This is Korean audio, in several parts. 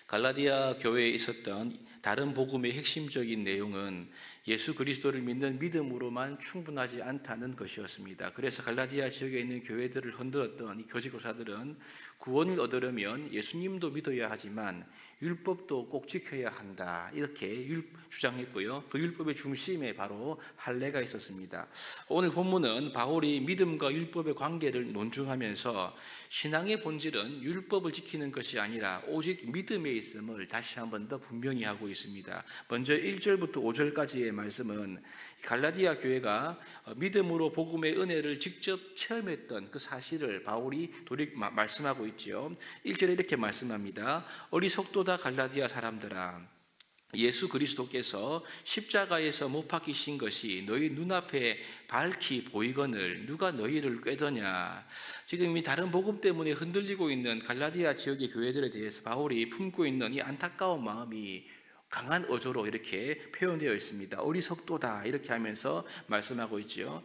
갈라디아 교회에 있었던 다른 복음의 핵심적인 내용은 예수 그리스도를 믿는 믿음으로만 충분하지 않다는 것이었습니다. 그래서 갈라디아 지역에 있는 교회들을 흔들었던 이 교직교사들은 구원을 얻으려면 예수님도 믿어야 하지만 율법도 꼭 지켜야 한다, 이렇게 주장했고요. 그 율법의 중심에 바로 할례가 있었습니다. 오늘 본문은 바울이 믿음과 율법의 관계를 논증하면서 신앙의 본질은 율법을 지키는 것이 아니라 오직 믿음에 있음을 다시 한 번 더 분명히 하고 있습니다. 먼저 1절부터 5절까지의 말씀은 갈라디아 교회가 믿음으로 복음의 은혜를 직접 체험했던 그 사실을 바울이 말씀하고 있죠. 1절에 이렇게 말씀합니다. 어리석도다 갈라디아 사람들아, 예수 그리스도께서 십자가에서 못 박히신 것이 너희 눈앞에 밝히 보이거늘 누가 너희를 꾀더냐. 지금 이 다른 복음 때문에 흔들리고 있는 갈라디아 지역의 교회들에 대해서 바울이 품고 있는 이 안타까운 마음이 강한 어조로 이렇게 표현되어 있습니다. 어리석도다, 이렇게 하면서 말씀하고 있죠.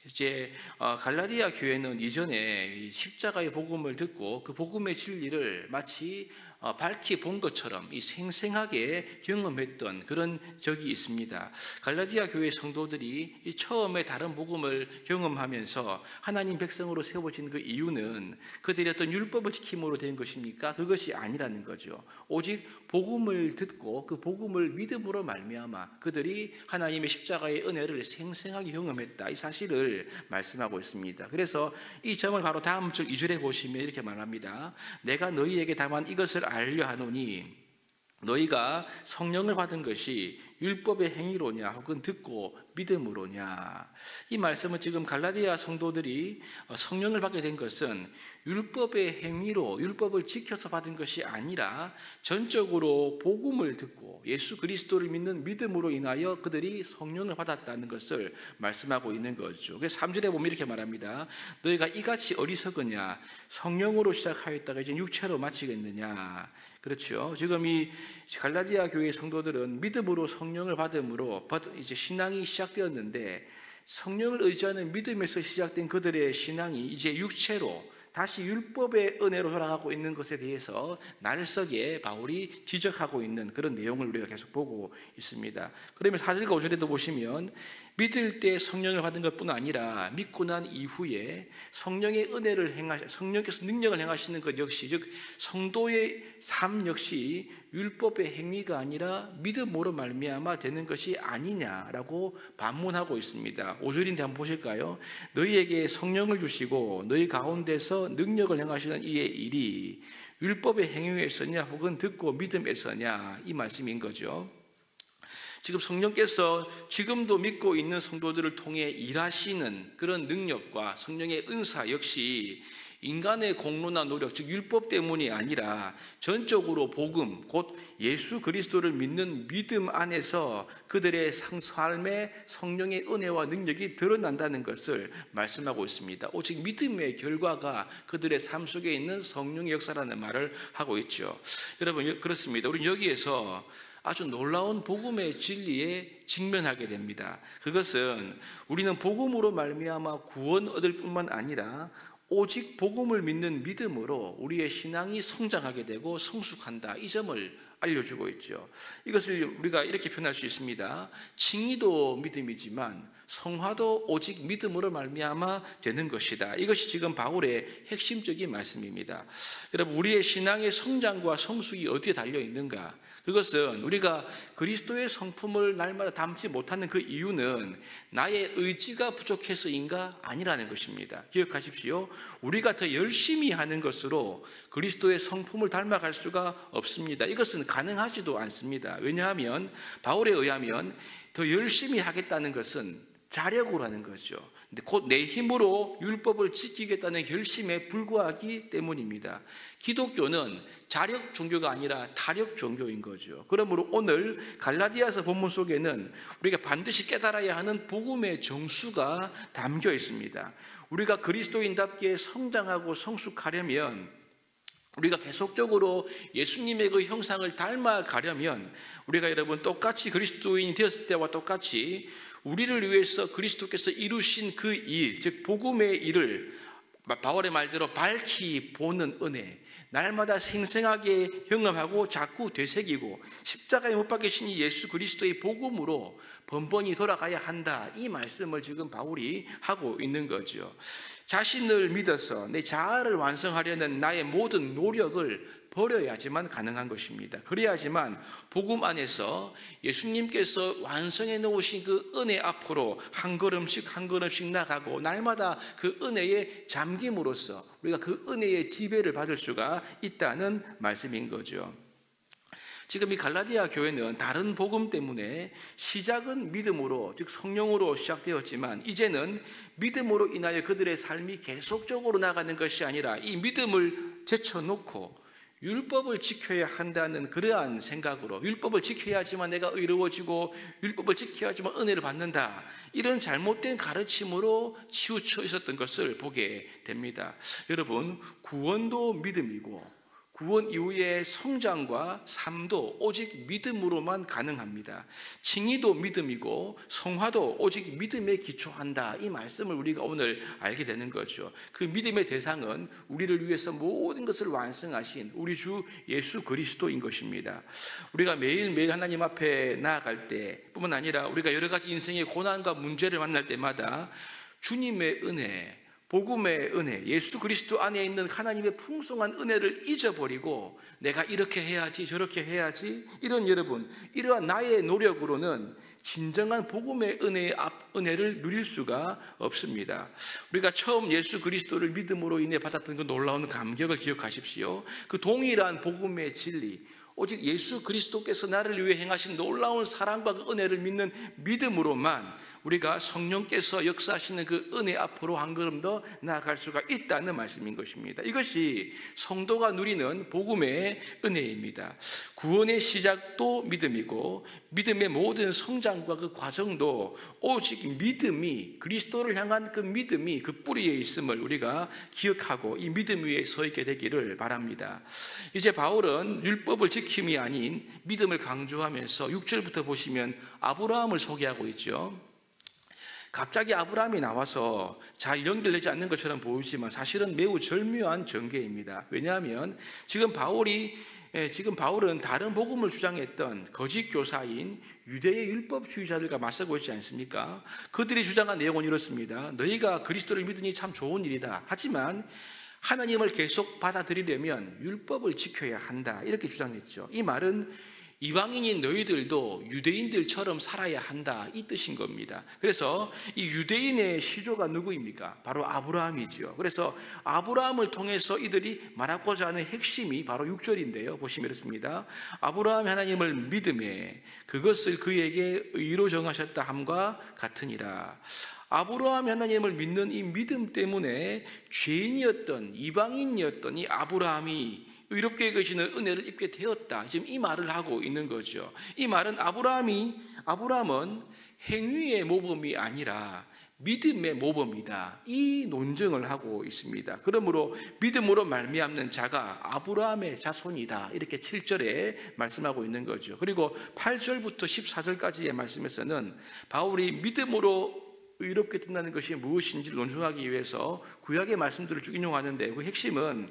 이제 갈라디아 교회는 이전에 십자가의 복음을 듣고 그 복음의 진리를 마치 밝히 본 것처럼 이 생생하게 경험했던 그런 적이 있습니다. 갈라디아 교회 성도들이 처음에 다른 복음을 경험하면서 하나님 백성으로 세워진 그 이유는 그들이 어떤 율법을 지킴으로 된 것입니까? 그것이 아니라는 거죠. 오직 복음을 듣고 그 복음을 믿음으로 말미암아 그들이 하나님의 십자가의 은혜를 생생하게 경험했다, 이 사실을 말씀하고 있습니다. 그래서 이 점을 바로 다음 절 2절에 보시면 이렇게 말합니다. 내가 너희에게 다만 이것을 알려 하노니 너희가 성령을 받은 것이 율법의 행위로냐 혹은 듣고 믿음으로냐. 이 말씀은 지금 갈라디아 성도들이 성령을 받게 된 것은 율법의 행위로 율법을 지켜서 받은 것이 아니라 전적으로 복음을 듣고 예수 그리스도를 믿는 믿음으로 인하여 그들이 성령을 받았다는 것을 말씀하고 있는 거죠. 그래서 3절에 보면 이렇게 말합니다. 너희가 이같이 어리석으냐, 성령으로 시작하였다가 이제 육체로 마치겠느냐. 그렇죠. 지금 이 갈라디아 교회 성도들은 믿음으로 성령을 받음으로 이제 신앙이 시작되었는데, 성령을 의지하는 믿음에서 시작된 그들의 신앙이 이제 육체로 다시 율법의 은혜로 돌아가고 있는 것에 대해서 날석에 바울이 지적하고 있는 그런 내용을 우리가 계속 보고 있습니다. 그러면 4절과 5절에도 보시면 믿을 때 성령을 받은 것뿐 아니라 믿고 난 이후에 성령의 은혜를 성령께서 능력을 행하시는 것 역시, 즉 성도의 삶 역시 율법의 행위가 아니라 믿음으로 말미암아 되는 것이 아니냐라고 반문하고 있습니다. 5절인데 한번 보실까요? 너희에게 성령을 주시고 너희 가운데서 능력을 행하시는 이의 일이 율법의 행위에서냐 혹은 듣고 믿음에서냐, 이 말씀인 거죠. 지금 성령께서 지금도 믿고 있는 성도들을 통해 일하시는 그런 능력과 성령의 은사 역시 인간의 공로나 노력, 즉 율법 때문이 아니라 전적으로 복음, 곧 예수 그리스도를 믿는 믿음 안에서 그들의 삶에 성령의 은혜와 능력이 드러난다는 것을 말씀하고 있습니다. 오직 믿음의 결과가 그들의 삶 속에 있는 성령의 역사라는 말을 하고 있죠. 여러분, 그렇습니다. 우리는 여기에서 아주 놀라운 복음의 진리에 직면하게 됩니다. 그것은 우리는 복음으로 말미암아 구원 얻을 뿐만 아니라 오직 복음을 믿는 믿음으로 우리의 신앙이 성장하게 되고 성숙한다, 이 점을 알려주고 있죠. 이것을 우리가 이렇게 표현할 수 있습니다. 칭의도 믿음이지만 성화도 오직 믿음으로 말미암아 되는 것이다. 이것이 지금 바울의 핵심적인 말씀입니다. 여러분, 우리의 신앙의 성장과 성숙이 어디에 달려 있는가? 그것은 우리가 그리스도의 성품을 날마다 담지 못하는 그 이유는 나의 의지가 부족해서인가? 아니라는 것입니다. 기억하십시오. 우리가 더 열심히 하는 것으로 그리스도의 성품을 닮아갈 수가 없습니다. 이것은 가능하지도 않습니다. 왜냐하면 바울에 의하면 더 열심히 하겠다는 것은 자력으로 하는 거죠. 근데 곧 내 힘으로 율법을 지키겠다는 결심에 불과하기 때문입니다. 기독교는 자력 종교가 아니라 타력 종교인 거죠. 그러므로 오늘 갈라디아서 본문 속에는 우리가 반드시 깨달아야 하는 복음의 정수가 담겨 있습니다. 우리가 그리스도인답게 성장하고 성숙하려면, 우리가 계속적으로 예수님의 그 형상을 닮아가려면, 우리가 여러분 똑같이 그리스도인이 되었을 때와 똑같이 우리를 위해서 그리스도께서 이루신 그 일, 즉 복음의 일을 바울의 말대로 밝히 보는 은혜, 날마다 생생하게 경험하고 자꾸 되새기고 십자가에 못 박히신 이 예수 그리스도의 복음으로 번번이 돌아가야 한다. 이 말씀을 지금 바울이 하고 있는 거죠. 자신을 믿어서 내 자아를 완성하려는 나의 모든 노력을 버려야지만 가능한 것입니다. 그래야지만 복음 안에서 예수님께서 완성해 놓으신 그 은혜 앞으로 한 걸음씩 한 걸음씩 나가고 날마다 그 은혜에 잠김으로써 우리가 그 은혜의 지배를 받을 수가 있다는 말씀인 거죠. 지금 이 갈라디아 교회는 다른 복음 때문에 시작은 믿음으로, 즉 성령으로 시작되었지만 이제는 믿음으로 인하여 그들의 삶이 계속적으로 나가는 것이 아니라 이 믿음을 제쳐놓고 율법을 지켜야 한다는 그러한 생각으로, 율법을 지켜야지만 내가 의로워지고 율법을 지켜야지만 은혜를 받는다, 이런 잘못된 가르침으로 치우쳐 있었던 것을 보게 됩니다. 여러분, 구원도 믿음이고 구원 이후의 성장과 삶도 오직 믿음으로만 가능합니다. 칭의도 믿음이고 성화도 오직 믿음에 기초한다. 이 말씀을 우리가 오늘 알게 되는 거죠. 그 믿음의 대상은 우리를 위해서 모든 것을 완성하신 우리 주 예수 그리스도인 것입니다. 우리가 매일매일 하나님 앞에 나아갈 때 뿐만 아니라 우리가 여러 가지 인생의 고난과 문제를 만날 때마다 주님의 은혜, 복음의 은혜, 예수 그리스도 안에 있는 하나님의 풍성한 은혜를 잊어버리고 내가 이렇게 해야지 저렇게 해야지, 이러한 나의 노력으로는 진정한 복음의 은혜를 누릴 수가 없습니다. 우리가 처음 예수 그리스도를 믿음으로 인해 받았던 그 놀라운 감격을 기억하십시오. 그 동일한 복음의 진리, 오직 예수 그리스도께서 나를 위해 행하신 놀라운 사랑과 그 은혜를 믿는 믿음으로만 우리가 성령께서 역사하시는 그 은혜 앞으로 한 걸음 더 나아갈 수가 있다는 말씀인 것입니다. 이것이 성도가 누리는 복음의 은혜입니다. 구원의 시작도 믿음이고 믿음의 모든 성장과 그 과정도 오직 믿음이, 그리스도를 향한 그 믿음이 그 뿌리에 있음을 우리가 기억하고 이 믿음 위에 서 있게 되기를 바랍니다. 이제 바울은 율법을 지킴이 아닌 믿음을 강조하면서 6절부터 보시면 아브라함을 소개하고 있죠. 갑자기 아브라함이 나와서 잘 연결되지 않는 것처럼 보이지만 사실은 매우 절묘한 전개입니다. 왜냐하면 지금 바울은 다른 복음을 주장했던 거짓 교사인 유대의 율법주의자들과 맞서고 있지 않습니까? 그들이 주장한 내용은 이렇습니다. 너희가 그리스도를 믿으니 참 좋은 일이다. 하지만 하나님을 계속 받아들이려면 율법을 지켜야 한다. 이렇게 주장했죠. 이 말은 이방인인 너희들도 유대인들처럼 살아야 한다, 이 뜻인 겁니다. 그래서 이 유대인의 시조가 누구입니까? 바로 아브라함이죠. 그래서 아브라함을 통해서 이들이 말하고자 하는 핵심이 바로 6절인데요 보시면 이렇습니다. 아브라함이 하나님을 믿음에 그것을 그에게 의로 정하셨다 함과 같으니라. 아브라함이 하나님을 믿는 이 믿음 때문에 죄인이었던, 이방인이었던 이 아브라함이 의롭게 여겨지는 은혜를 입게 되었다. 지금 이 말을 하고 있는 거죠. 이 말은 아브라함은 행위의 모범이 아니라 믿음의 모범이다, 이 논증을 하고 있습니다. 그러므로 믿음으로 말미암는 자가 아브라함의 자손이다, 이렇게 7절에 말씀하고 있는 거죠. 그리고 8절부터 14절까지의 말씀에서는 바울이 믿음으로 의롭게 된다는 것이 무엇인지를 논증하기 위해서 구약의 말씀들을 쭉 인용하는데 그 핵심은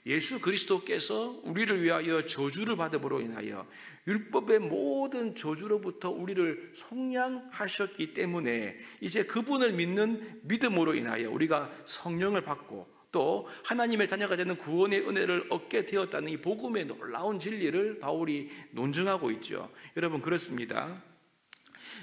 예수 그리스도께서 우리를 위하여 저주를 받음으로 인하여 율법의 모든 저주로부터 우리를 속량하셨기 때문에 이제 그분을 믿는 믿음으로 인하여 우리가 성령을 받고 또 하나님의 자녀가 되는 구원의 은혜를 얻게 되었다는 이 복음의 놀라운 진리를 바울이 논증하고 있죠. 여러분, 그렇습니다.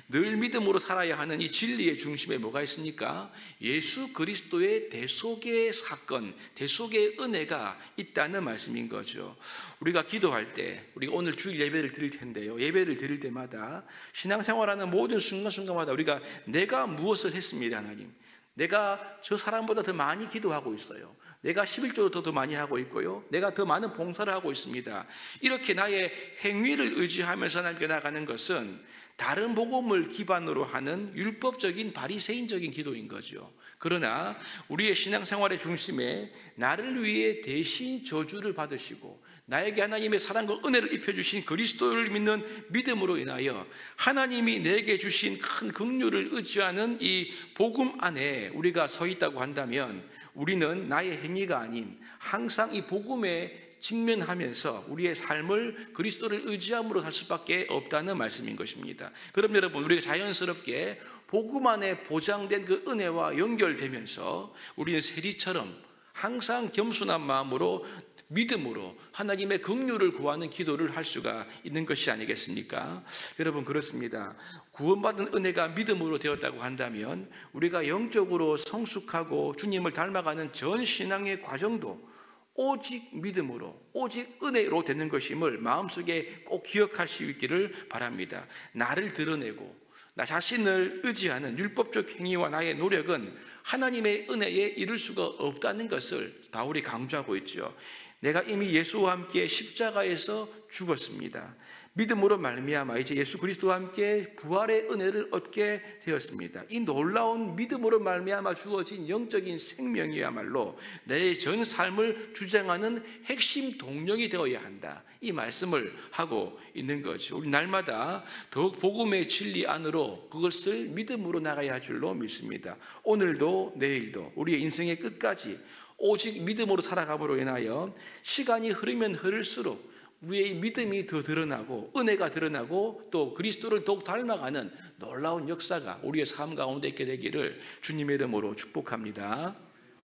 늘 믿음으로 살아야 하는 이 진리의 중심에 뭐가 있습니까? 예수 그리스도의 대속의 사건, 대속의 은혜가 있다는 말씀인 거죠. 우리가 기도할 때, 우리가 오늘 주일 예배를 드릴 텐데요, 예배를 드릴 때마다 신앙생활하는 모든 순간순간마다 우리가 내가 무엇을 했습니다, 하나님. 내가 저 사람보다 더 많이 기도하고 있어요. 내가 11조도 더 많이 하고 있고요, 내가 더 많은 봉사를 하고 있습니다. 이렇게 나의 행위를 의지하면서 하나님께 나가는 것은 다른 복음을 기반으로 하는 율법적인 바리새인적인 기도인 거죠. 그러나 우리의 신앙생활의 중심에 나를 위해 대신 저주를 받으시고 나에게 하나님의 사랑과 은혜를 입혀주신 그리스도를 믿는 믿음으로 인하여 하나님이 내게 주신 큰 긍휼을 의지하는 이 복음 안에 우리가 서 있다고 한다면 우리는 나의 행위가 아닌 항상 이 복음의 직면하면서 우리의 삶을 그리스도를 의지함으로 살 수밖에 없다는 말씀인 것입니다. 그럼 여러분, 우리가 자연스럽게 복음 안에 보장된 그 은혜와 연결되면서 우리는 세리처럼 항상 겸손한 마음으로 믿음으로 하나님의 긍휼을 구하는 기도를 할 수가 있는 것이 아니겠습니까? 여러분, 그렇습니다. 구원받은 은혜가 믿음으로 되었다고 한다면 우리가 영적으로 성숙하고 주님을 닮아가는 전 신앙의 과정도 오직 믿음으로, 오직 은혜로 되는 것임을 마음속에 꼭 기억할 수 있기를 바랍니다. 나를 드러내고 나 자신을 의지하는 율법적 행위와 나의 노력은 하나님의 은혜에 이를 수가 없다는 것을 바울이 강조하고 있죠. 내가 이미 예수와 함께 십자가에서 죽었습니다. 믿음으로 말미암아 이제 예수 그리스도와 함께 부활의 은혜를 얻게 되었습니다. 이 놀라운 믿음으로 말미암아 주어진 영적인 생명이야말로 내 전 삶을 주장하는 핵심 동력이 되어야 한다, 이 말씀을 하고 있는 거죠. 우리 날마다 더욱 복음의 진리 안으로 그것을 믿음으로 나가야 할 줄로 믿습니다. 오늘도 내일도 우리의 인생의 끝까지 오직 믿음으로 살아감으로 인하여 시간이 흐르면 흐를수록 우리의 믿음이 더 드러나고 은혜가 드러나고 또 그리스도를 더욱 닮아가는 놀라운 역사가 우리의 삶 가운데 있게 되기를 주님의 이름으로 축복합니다.